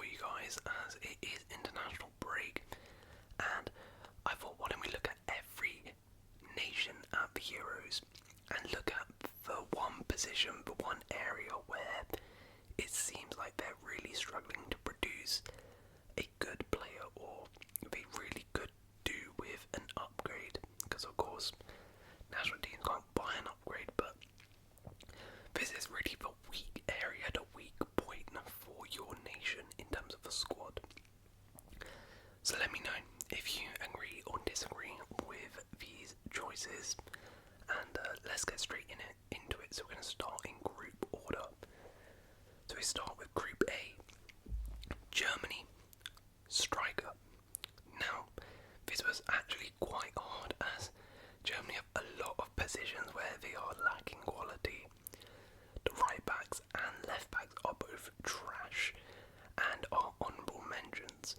for you guys as it is international break, and I thought, why don't we look at every nation at the Euros and look at the one position, the one area where it seems like they're really struggling to produce a good player, or they really could do with an upgrade, because of course national teams can't buy an upgrade, but this is really the weak area, the weak point for your nation in terms of the squad. So let me know if you agree or disagree with these choices, and let's get straight into it. So we're going to start in group order. So we start with Group A, Germany, striker. Now, this was actually quite hard as Germany have a lot of positions where they are lacking quality. The right backs and left backs are both trash and are honourable mentions,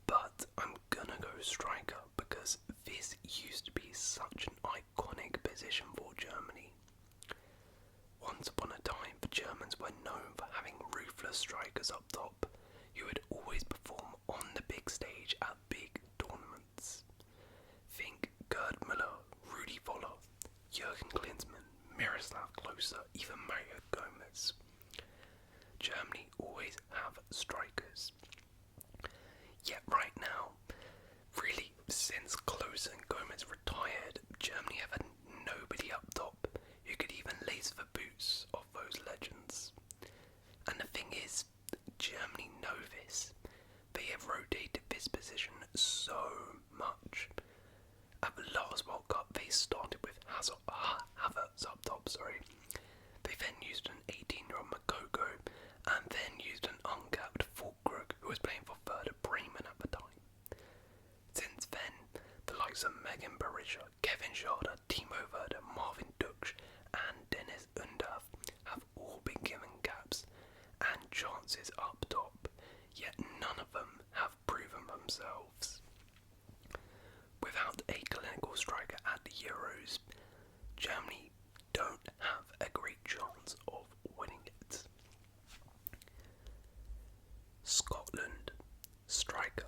but I'm gonna go striker because this used to be such an iconic position for Germany. Once upon a time, the Germans were known for having ruthless strikers up top who would always perform on the big stage at big tournaments. Think Gerd Müller, Rudi Völler, Jürgen Klinsmann, Miroslav Klose, even Mario Gomez. Germany always have strikers. Yet right now, really since Klose and Gomez retired, Germany have had nobody up top who could even lace the boots of those legends. And the thing is, Germany know this. They have rotated this position so much. At the last World Cup, they started with Havertz up top, They then used an 18-year-old Makoko, and then used an uncapped Fulkrug, who was playing for Werder Bremen at the time. Since then, the likes of Megan Berisha, Kevin Schade, Timo Werner, Marvin Duksch, and Dennis Undav have all been given caps and chances up top, yet none of them have proven themselves. Without a clinical striker at the Euros, Germany don't have a great chance of winning it. Scotland, striker.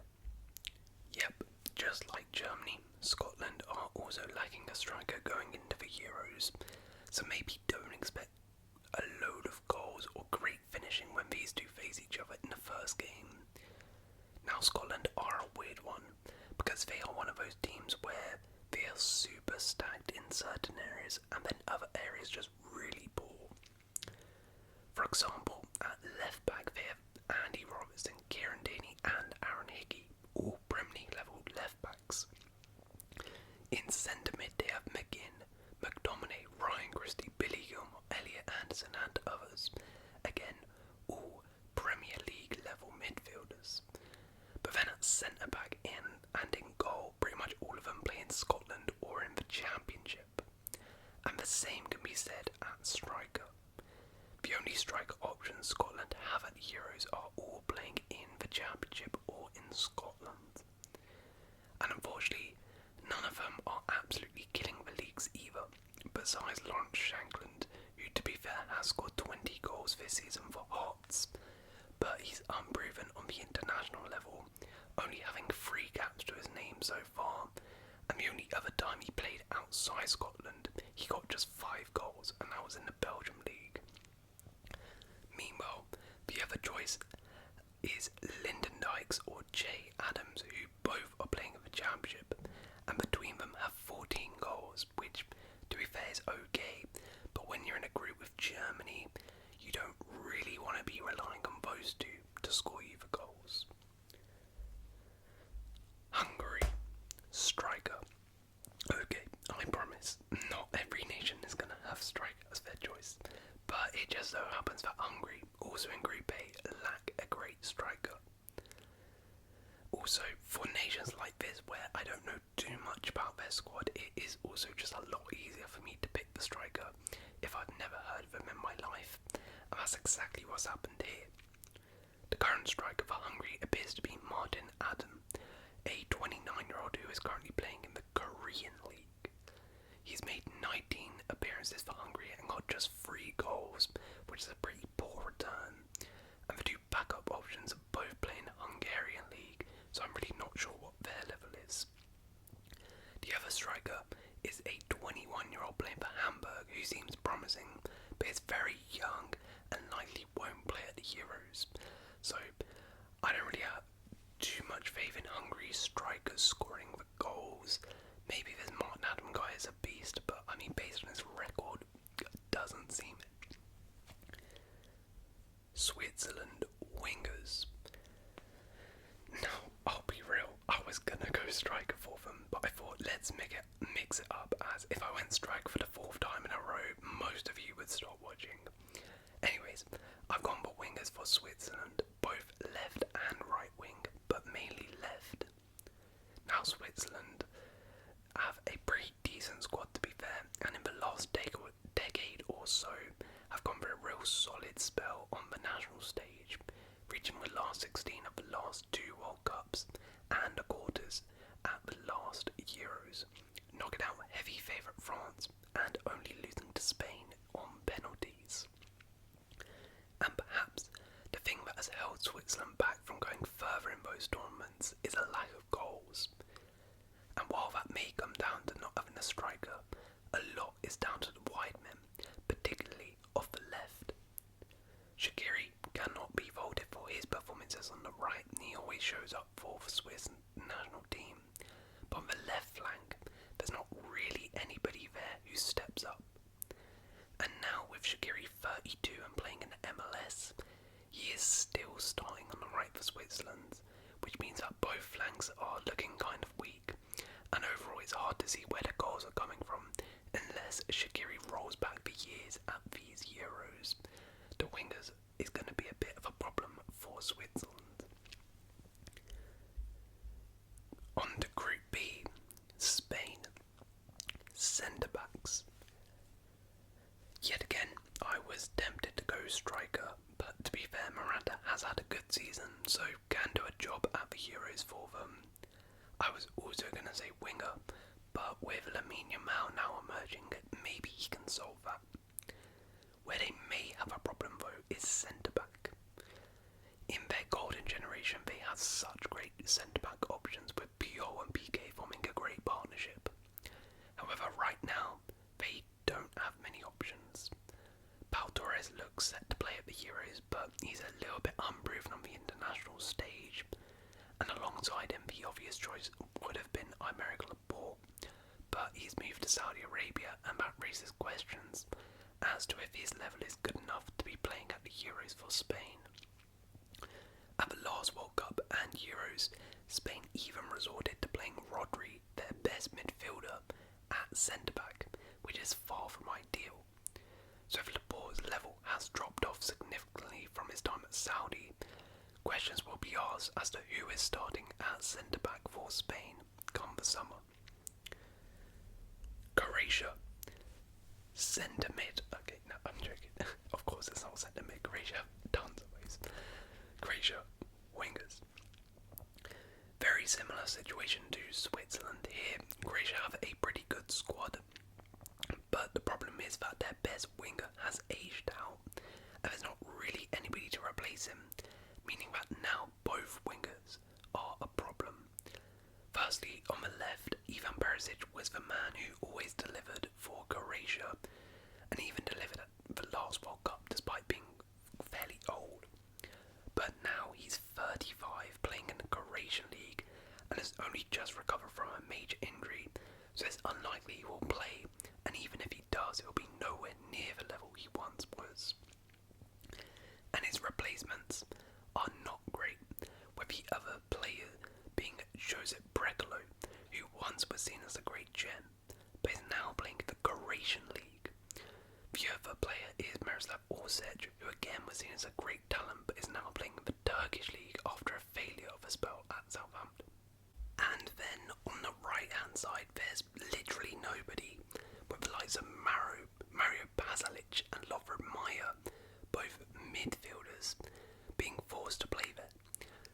Yep, just like Germany, Scotland are also lacking a striker going into the Euros, so maybe don't expect a load of goals or great finishing when these two face each other in the first game. Now Scotland are a weird one, because they are one of those teams where they are super stacked in certain areas and then other areas just really poor. For example, at left back they have Andy Robertson, Kieran Deeney and Aaron Hickey, all Premier League level left backs. In centre mid they have McGinn, McDominay, Ryan Christie, Billy Gilmore, Elliot Anderson and others. Again, all Premier League level midfielders. But then at centre back and in goal, pretty much all of them play in Scotland or in the Championship. And the same can be said at striker. The only striker options Scotland have at the Euros are all playing in the Championship or in Scotland. And unfortunately, none of them are absolutely killing the leagues either, besides Lawrence Shankland, who to be fair has scored 20 goals this season for Hearts, but he's unproven on the international level, only having 3 caps to his name so far, and the only other time he played outside Scotland, he got just 5 goals, and that was in the Belgium league. Meanwhile, the other choice is Lyndon Dykes or Jay Adams, who both are playing in the Championship, and between them have 14 goals, which, to be fair, is okay, but when you're in a group with Germany, you don't really want to be relying on those two to score you the goals. Hungary, striker. Okay, I promise, not every nation is going to have striker as their choice, but it just so happens that Hungary, also in Group A, lack a great striker. Also, for nations like this where I don't know too much about their squad, it is also just a lot easier for me to pick the striker if I've never heard of him in my life, and that's exactly what's happened here. The current striker for Hungary appears to be Martin Adam, a 29-year-old who is currently playing in the Korean League. He's made 19 appearances for Hungary and got just 3 goals, which is a pretty poor return, and the 2 backup options are both playing who seems promising, but is very young and likely won't play at the Euros. So I don't really have too much faith in Hungary strikers scoring the goals. Maybe this Martin Adam guy is a beast, but I mean, based on his record, it doesn't seem it. Switzerland wingers. Now, I'll be real, I was gonna go striker for them, but I thought let's mix it up, as if I went striker for the 4th time in a row, most of you would stop watching. Anyways, I've gone for wingers for Switzerland, both left and right wing, but mainly left. Now Switzerland have a pretty decent squad, to be fair, and in the last decade or so have gone for a real solid spell on the national stage, reaching the last 16 of the last 2 World Cups and the quarters at the last Euros, knocking out heavy favourite France and only losing to Spain on penalties. And perhaps the thing that has held Switzerland back from going further in those tournaments is a lack of goals. And while that may come down to not having a striker, a lot is down to the wide men, particularly off the left. Shaqiri cannot be faulted for his performances on the right, and he always shows up for the Swiss national team. But on the left flank, there's not really anybody there who steps up. And now with Shaqiri 32 and playing in the MLS, he is still starting on the right for Switzerland, which means that both flanks are looking kind of weak, and overall it's hard to see where the goals are coming from unless Shaqiri rolls back the years at these Euros. The wingers is going to be a bit of a problem for Switzerland. On to Group B, Spain. Centerbacks. Yet again, I was tempted to go striker, but to be fair, Miranda has had a good season, so can do a job at the Euros for them. I was also going to say winger, but with Lamine Yamal now emerging, maybe he can solve that. Where they may have a problem though is centre-back. In their golden generation, they had such great centre-back options, with Puyol and Piqué forming a great partnership. However, right now, they don't have many options. Pau Torres looks set to play at the Euros, but he's a little bit unproven on the international stage. And alongside him, the obvious choice would have been Aymeric Laporte, but he's moved to Saudi Arabia, and that raises questions as to if his level is good enough to be playing at the Euros for Spain. At the last World Cup and Euros, Spain even resorted to playing Rodri, their best midfielder, at centre-back, which is far from ideal. So if Laporte's level has dropped off significantly from his time at Saudi, questions will be asked as to who is starting at centre-back for Spain come the summer. Croatia. Centre-mid. Okay, no, I'm joking. Of course it's not centre-mid. Croatia have tons of ways. Croatia. Wingers. Very similar situation to Switzerland here. Croatia have a pretty good squad, but the problem is that their best winger has aged out, and there's not really anybody to replace him, meaning that now both wingers are a problem. Firstly, on the left, Ivan Perisic was the man who always delivered for Croatia, and even delivered at the last World Cup despite being fairly old. But now he's 35, playing in the Croatian league, and has only just recovered from a major injury, so it's unlikely he will play, and even if he does, it will be nowhere near the level he once was. And his replacements are not great, with the other player being Josip Brekalo, who once was seen as a great gem, but is now playing the Croatian league. The other player is Miroslav Orsic, who again was seen as a great talent, but is now playing the Turkish league after a failure of a spell at Southampton. And then on the right hand side, there's literally nobody, with the likes of Mario Pasalic and Lovren Mayer, both midfielders, being forced to play there.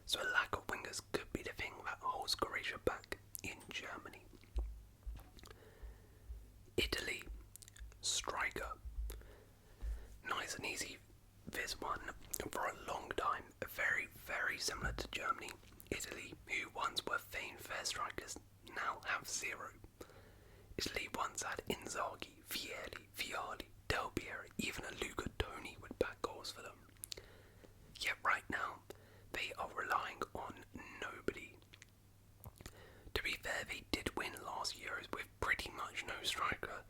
So a lack of wingers could be the thing that holds Croatia back in Germany. Italy. Striker. Nice and easy, this one. For a long time, very, very similar to Germany. Italy, who once were famed for their strikers, now have zero. Italy once had Inzaghi, Viali, Del Piero, even a Luca Toni would back goals for them. Yet right now, they are relying on nobody. To be fair, they did win last Euros with pretty much no striker,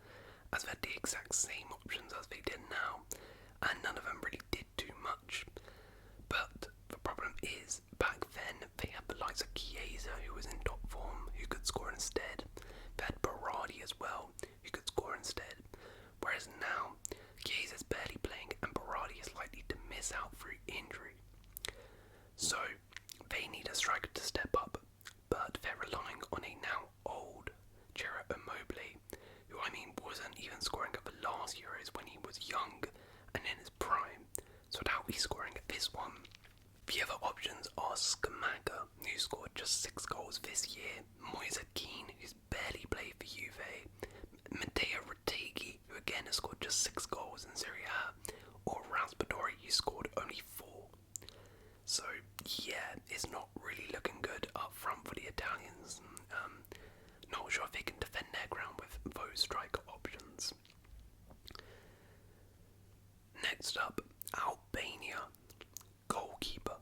as they had the exact same options as they did now, and none of them really did too much. But the problem is, back then, they had the likes of Chiesa, who was in top form, who could score instead. They had Berardi as well, who could score instead. Whereas now, Chiesa's barely playing, and Berardi is likely to miss out through injury. So, they need a striker to step up, but they're relying on a now old Ciro Immobile, who wasn't even scoring at the last Euros when he was young and in his prime, so now he's scoring at this one. The other options are Scamacca, who scored just 6 goals this year, Moise Keane, who's barely played for Juve, Matteo Retegui, who again has scored just 6 goals in Serie A, or Raspadori, who scored only 4. So yeah, it's not really looking good up front for the Italians. Not sure if they can defend their ground with those striker options. Next up, Albania Goalkeeper.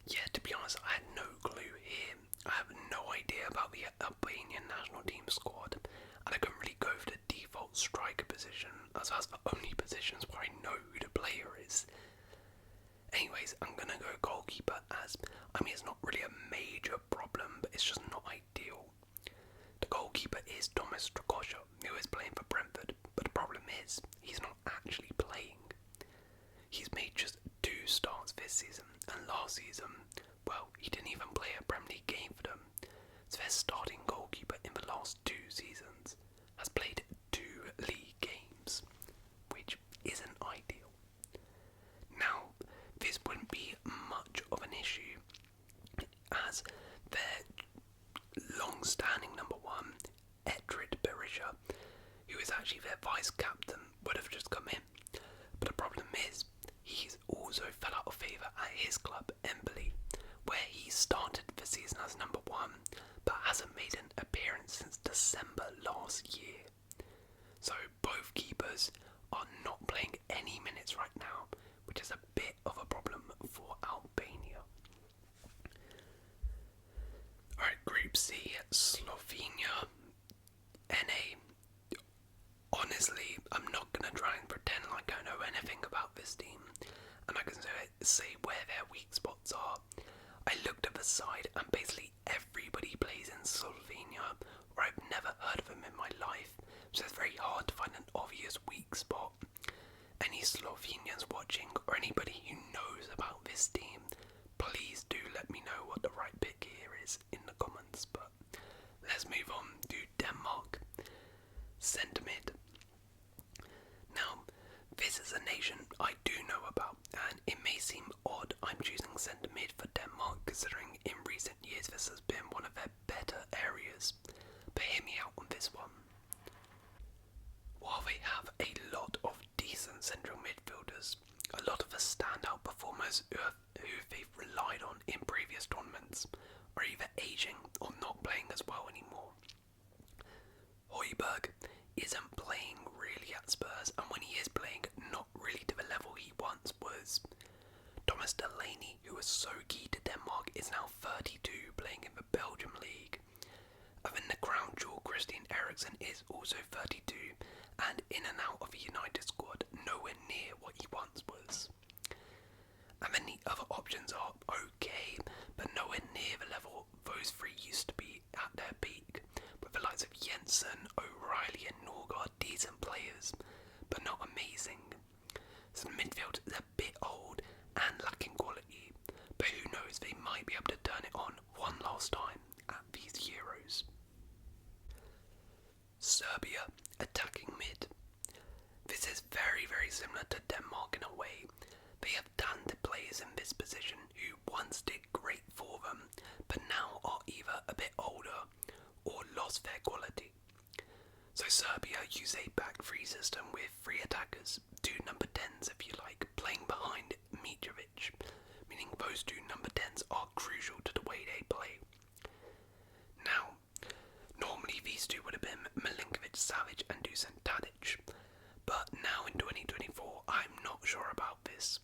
Yeah, to be honest, I had no clue here. I have no idea about the Albanian national team squad, and I couldn't really go for the default striker position, as that's the only positions where I know who the player is. Anyways, I'm gonna go goalkeeper as, it's not really a major problem, but it's just not ideal. The goalkeeper is Thomas Strakosha, who is playing for Brentford, but the problem is, he's not actually playing. He's made just 2 starts this season, and last season, well, he didn't even play a Premier League game for them. So their starting goalkeeper in the last 2 seasons has played 2 league games, which isn't ideal. Now, this wouldn't be much of an issue, as their long-standing number 1, Edrit Berisha, who is actually their vice-captain, would have just come in. But the problem is, he's also fell out of favour at his club, Empoli, where he started the season as number 1, but hasn't made an appearance since December last year. So both keepers are not playing any minutes right now, which is a bit of a problem for Albania. Alright, Group C, Slovenia, NA. Honestly, I'm not going to try and pretend like I know anything about this team, and I can say where their weak spots are. I looked at the side, and basically everybody plays in Slovenia, or I've never heard of them in my life, so it's very hard to find an obvious weak spot. Any Slovenians watching, or anybody who knows about this team, please do let me know what the right pick here is in the comments. But let's move on to Denmark. Centre mid. Now, this is a nation I do know about, and it may seem odd I'm choosing centre mid for Denmark, considering in recent years this has been one of their better areas. But hear me out on this one. While they have a lot of decent central midfielders, a lot of the standout performers who they've relied on in previous tournaments are either aging or not playing as well anymore. Højbjerg isn't playing really at Spurs, and when he is playing, not really to the level he once was. Thomas Delaney, who was so key to Denmark, is now 32, playing in the Belgium league. And then the crown jewel Christian Eriksen is also 32, and in and out of the United squad, nowhere near what he once was. And then the other options are okay, but nowhere near the level those 3 used to be at their peak, with the likes of Jensen, O'Reilly and Norgard decent players, but not amazing. So the midfield is a bit old and lacking quality, but who knows, they might be able to turn it on one last time at these Euros. Serbia, attacking mid. This is very, very similar to Denmark in a way. They have talented players in this position who once did great for them, but now are either a bit older or lost their quality. So Serbia use a back 3 system with 3 attackers, 2 number 10s if you like, playing behind Mitrovic, meaning those 2 number 10s are crucial to the way they play. Now, normally these 2 would have been Milinkovic-Savic and Dusan Tadic. But now in 2024, I'm not sure about this.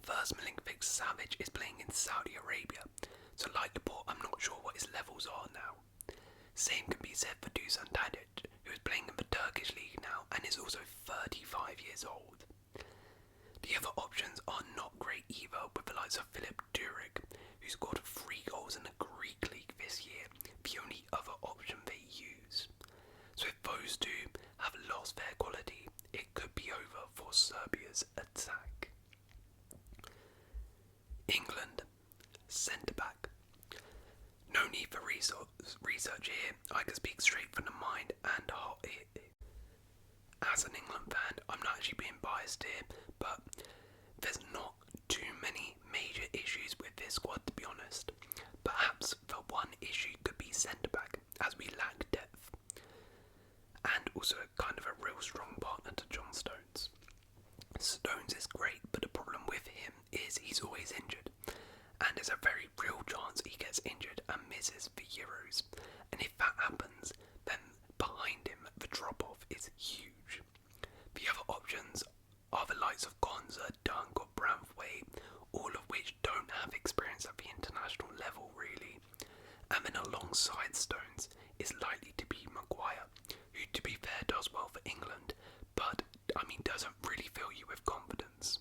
First, Milinkovic Savic is playing in Saudi Arabia, so like Laporte, I'm not sure what his levels are now. Same can be said for Dusan Tadic, who is playing in the Turkish league now and is also 35 years old. The other options are not great either, with the likes of Philip Duric, who scored 3 goals in the Greek league this year, the only other option they use. So if those two have lost their quality, it could be over for Serbia's attack. England, centre-back. No need for research here, I can speak straight from the mind and heart here. As an England fan, I'm not actually being biased here, but there's not too many major issues with this squad, to be honest. Perhaps the one issue could be centre-back, as we lack depth. And also kind of a real strong partner to John Stones. Stones is great, but the problem with him is he's always injured, and there's a very real chance he gets injured and misses the Euros. And if that happens, then behind him the drop-off is huge. The other options are the likes of Gonza, Dunk or Branthwaite, all of which don't have experience at the international level really. And then alongside Stones is likely to be Maguire, who to be fair does well for England, but doesn't really fill you with confidence.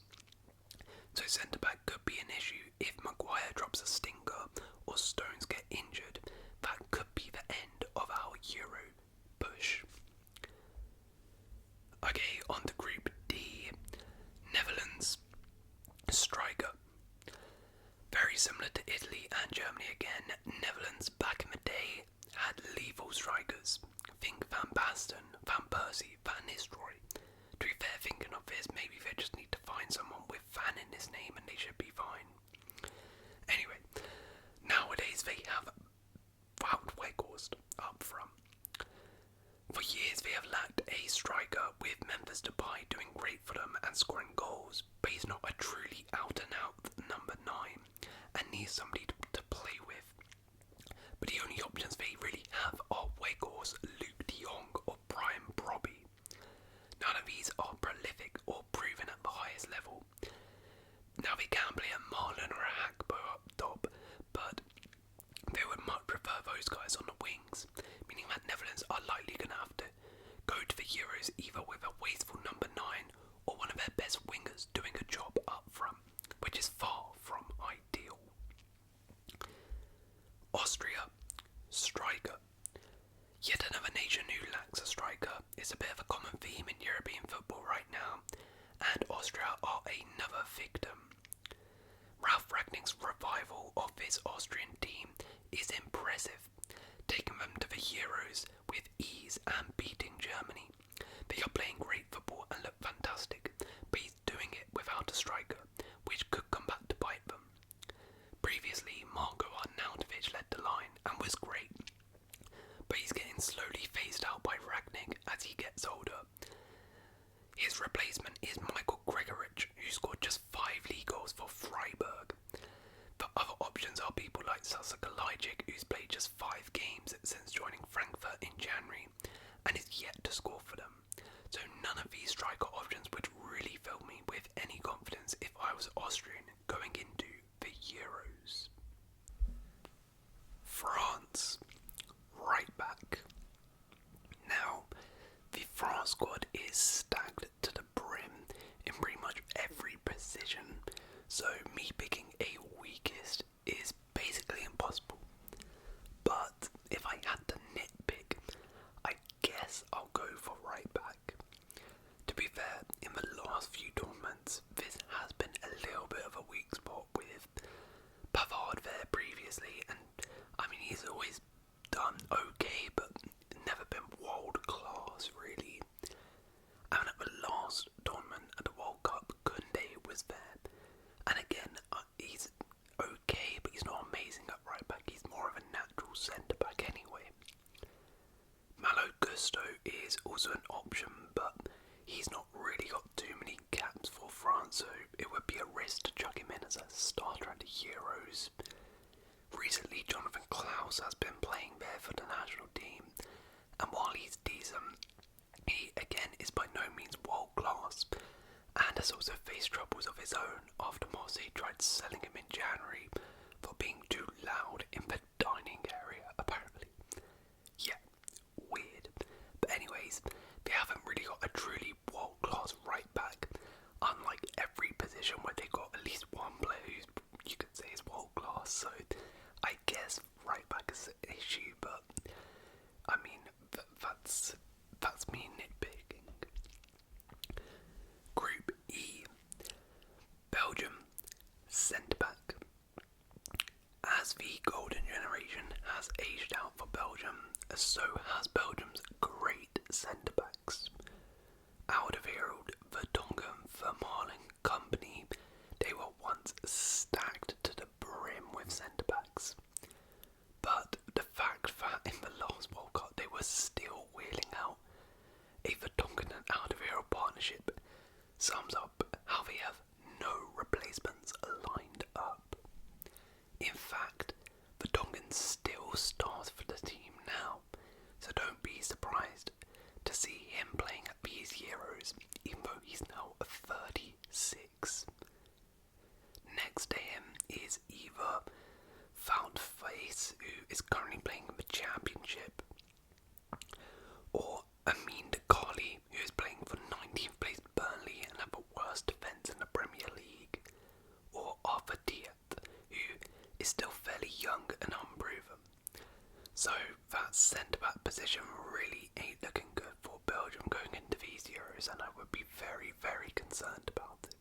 So centre-back could be an issue if Maguire drops a stinker or Stones get injured. That could be the end of our Euro push. Okay, on to Group D. Netherlands, striker. Very similar to Italy and Germany again, Netherlands back in the day had lethal strikers. Think Van Basten, Van Persie, Van Nistelrooy. To be fair, thinking of this, maybe they just need to find someone with Van in his name and they should be fine. Anyway, nowadays they have Wout Weghorst up front. For years they have lacked a striker, with Memphis Depay doing great for them and scoring goals, but he's not a truly out-and-out number 9 and needs somebody to play with. But the only options they really have are Weghorst, Luke de Jong or Brian Brobby. None of these are prolific or proven at the highest level. Now they can play a Marlon or a Hackbo up top, but they would much prefer those guys on the wings, meaning that Netherlands are likely going to have to go to the Euros either with a wasteful number 9 or one of their best wingers doing a job up front, which is far from ideal. Austria, striker. Yet another nation who lacks a striker. Is a bit of a common theme in European football right now, and Austria are another victim. Ralf Rangnick's revival of this Austrian team is impressive, taking them to the Euros with ease and beating Germany. They are playing great football and look fantastic, but he's doing it without a striker, which could come back to bite them. Previously, Marko Arnautovic led the line and was great, but he's getting slowly phased out by Rangnick as he gets older. His replacement is Michael Gregoritsch, who scored just 5 league goals for Freiburg. The other options are people like Sasa Kalajdzic, who's played just 5 games since joining Frankfurt in January and is yet to score for them. So none of these striker options would really fill me with any confidence if I was Austrian going into the Euros. France, right back. Now, the France squad is stacked to the brim in pretty much every position, so me picking a weakest is basically impossible. But if I had to nitpick, I guess I'll go for right back. To be fair, in the last few tournaments, this has been a little bit of a weak spot with Pavard there previously, and he's always done okay, but never been world class really. And at the last tournament at the World Cup, Koundé was there, and again he's okay, but he's not amazing at right back. He's more of a natural centre back anyway. Malo Gusto is also an option, but he's not really got too many caps for France, so it would be a risk to chuck him in as a starter at the Euros. Recently, Jonathan Klaus has been playing there for the national team, and while he's decent, he again, is by no means world class, and has also faced troubles of his own after Marseille tried selling him in January for being too loud in the dining area, apparently. Yeah, weird. But anyways, they haven't really got a truly world-class right-back, unlike every position where they got at least one player who you could say is world-class, so I guess right-back is an issue, but I mean, that's me nitpicking. Group E, Belgium, Centerback. As the golden generation has aged out for Belgium, so has Belgium's great centre-backs. Alderweireld, Vertonghen, Vermaelen, company, they were once stacked to the brim with centre-backs. But the fact that in the last World Cup they were still wheeling out a Vertonghen and Alderweireld partnership sums up how they have no replacements lined up. In fact, Vertonghen still starts for the team now, so don't be surprised to see him playing at these Euros, even though he's now 36. Next to him is Eva Foutface, who is currently playing in the Championship, or Amin Dakali, who is playing for 19th place Burnley and have the worst defence in the Premier League, or Arthur Diat, who is still fairly young and unproven. So that centre-back position really ain't looking good for Belgium going into these Euros, and I would be very, very concerned about it.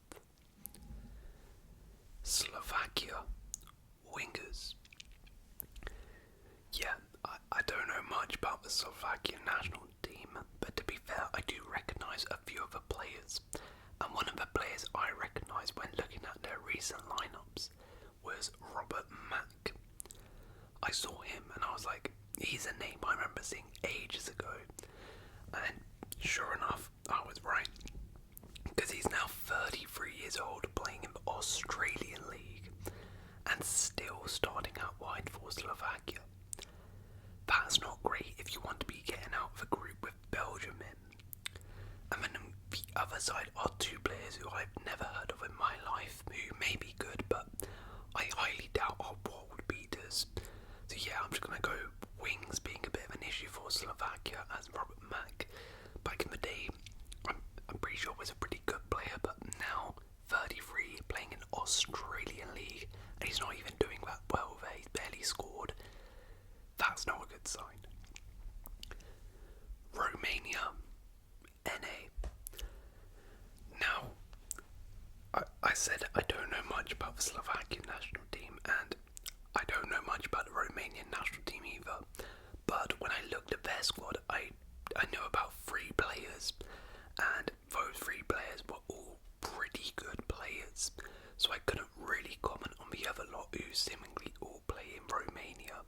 Slovakia, wingers. Yeah, I don't know much about the Slovakian national team, but to be fair, I do recognise a few of the players, and one of the players I recognised when looking at their recent lineups was Robert Mack. I saw him and I was like, he's a name I remember seeing ages ago, and sure enough, I was right, because he's now 33 years old playing in the Australian League and still starting out wide for Slovakia. That's not great if you want to be getting out of a group with Belgium in. And then on the other side are two players who I've never heard of in my life, who may be good, but I highly doubt are world beaters. So yeah, I'm just going to go wings being a bit of an issue for Slovakia, as Robert Mack, back in the day, I'm pretty sure was a pretty good player, but now 33, playing in Australian League, and he's not even doing that well there, he's barely scored. That's not a good sign. Romania, NA. Now, I said I don't know much about the Slovakian national team, and I don't know much about the Romanian national team either, but when I looked at their squad, I know about 3 players, and those 3 players were all pretty good players, so I couldn't really comment on the other lot who seemingly all play in Romania.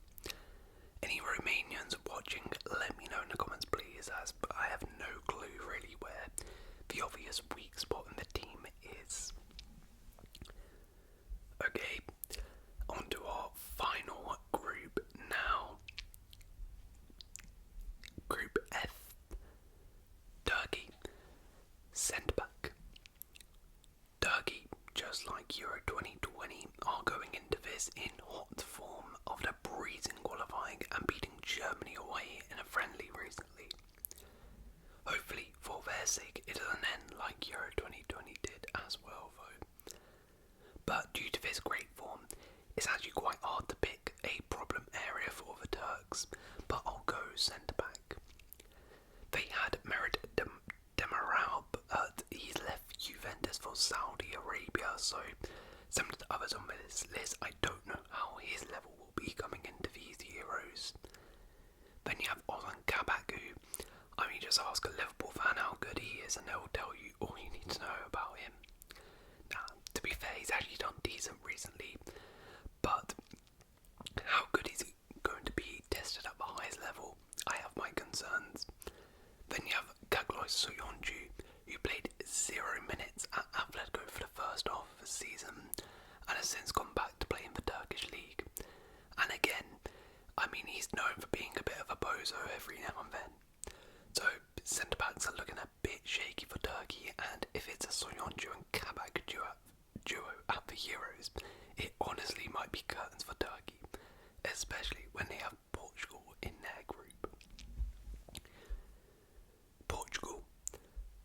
Any Romanians watching, let me know in the comments please, as I have no clue really where the obvious weak spot in the team is. Okay, on to our final group now. Group F. Turkey, centre-back. Turkey, just like Euro 2020, are going into this in hot form after breezing qualifying and beating Germany away in a friendly recently. Hopefully, for their sake, it doesn't end like Euro 2020 did as well though. But due to this great form, it's actually quite hard to pick a problem area for the Turks, but I'll go centre-back. They had Merit Demiral, but he's left Juventus for Saudi Arabia, so similar to others on this list, I don't know how his level will be coming into these Euros. Then you have Ozan Kabak, who, I mean, just ask a Liverpool fan how good he is and they'll tell you all you need to know about him. Now, to be fair, he's actually done decent recently, but how good is he going to be tested at the highest level? I have my concerns. Then you have Gaglois Soyuncu, who played 0 minutes at Atletico for the first half of the season and has since gone back to play in the Turkish league. And again, I mean, he's known for being a bit of a bozo every now and then. So centre-backs are looking a especially when they have Portugal in their group. Portugal,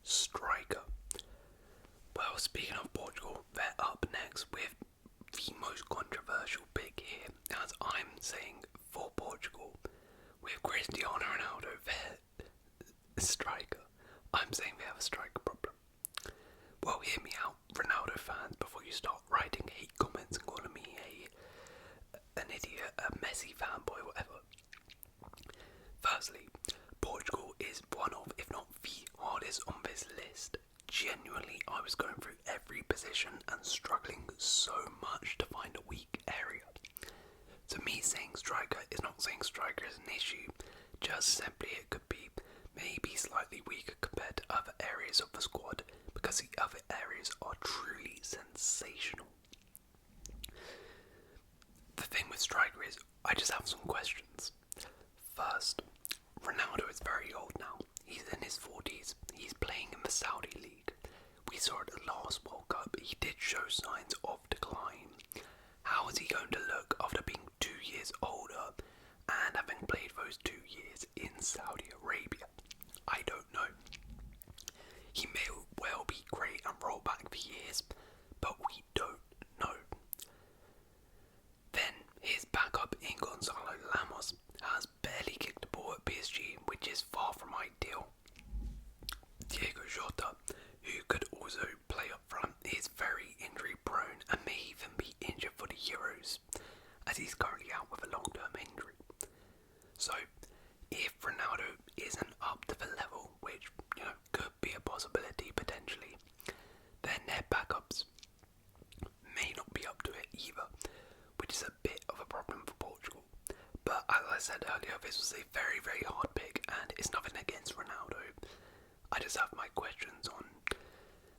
striker. Well, speaking of Portugal, they're up next with the most controversial pick here, as I'm saying for Portugal, with Cristiano Ronaldo, their striker. I'm saying they have a striker problem. Well, hear me out, Ronaldo fans, before you start writing hate comments and calling me an idiot, a Messi fanboy, whatever. Firstly, Portugal is one of, if not the hardest on this list. Genuinely, I was going through every position and struggling so much to find a weak area. So me saying striker is not saying striker is an issue, just simply it could be maybe slightly weaker compared to other areas of the squad, because the other areas are truly sensational. The thing with striker is, I just have some questions. First, Ronaldo is very old now. He's in his 40s. He's playing in the Saudi League. We saw at the last World Cup, he did show signs of decline. How is he going to look after being 2 years older and having played those 2 years in Saudi Arabia? I don't know. He may well be great and roll back for years, but we don't know. Then his backup in Gonzalo Ramos has barely kicked the ball at PSG, which is far from ideal. Diego Jota, who could also play up front, is very injury prone and may even be injured for the Euros, as he's currently out with a long-term injury. So, if Ronaldo isn't up to the level, which, could be a possibility potentially, then their backups may not be up to it either, which is a bit of a problem for Portugal. But as I said earlier, this was a very, very hard pick, and it's nothing against Ronaldo. I just have my questions on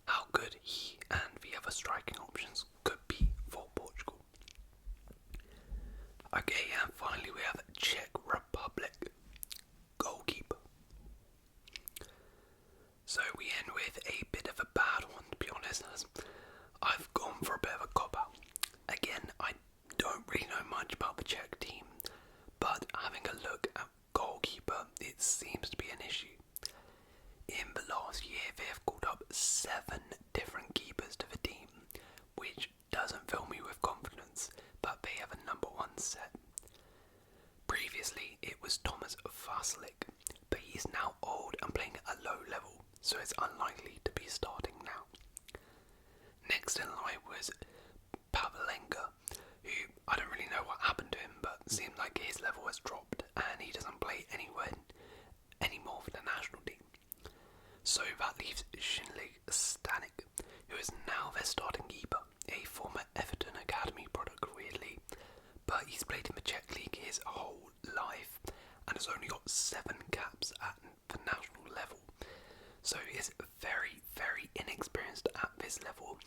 how good he and the other striking options could be for Portugal. Okay, and finally we have Czech Republic, goalkeeper. So we end with a bit of a bad one, to be honest, as I've gone for a bit of a cop-out. Again, I don't really know much about the Czech team, but having a look at goalkeeper, it seems to be an issue. In the last year, they have called up 7 different keepers to the team, which doesn't fill me with confidence, but they have a number 1 set. Previously, it was Thomas Vasilic, but he's now old and playing at a low level, so it's unlikely to be starting now. Next in line was Pavlenka, who I don't really know what happened to him, but seemed like his level has dropped and he doesn't play anymore for the national team. So that leaves Shinlig Stanik, who is now their starting keeper, a former Everton Academy product weirdly, but he's played in the Czech League his whole life and has only got 7 caps at the national level. So he is very, very inexperienced at this level,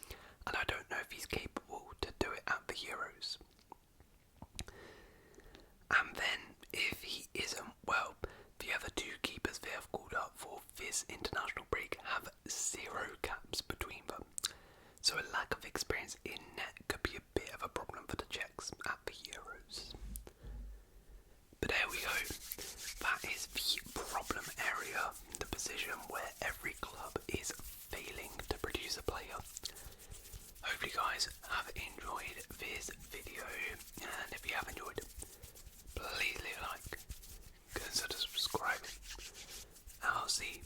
and I don't know if he's capable to do it at the Euros. And then, if he isn't, well, the other 2 keepers they have called up for this international break have 0 caps between them. So a lack of experience in net could be a bit of a problem for the Czechs at the Euros. But there we go. That is the problem area, the position where every club is failing to produce a player. Hope you guys have enjoyed this video, and if you have enjoyed, please leave a like, consider subscribing. I'll see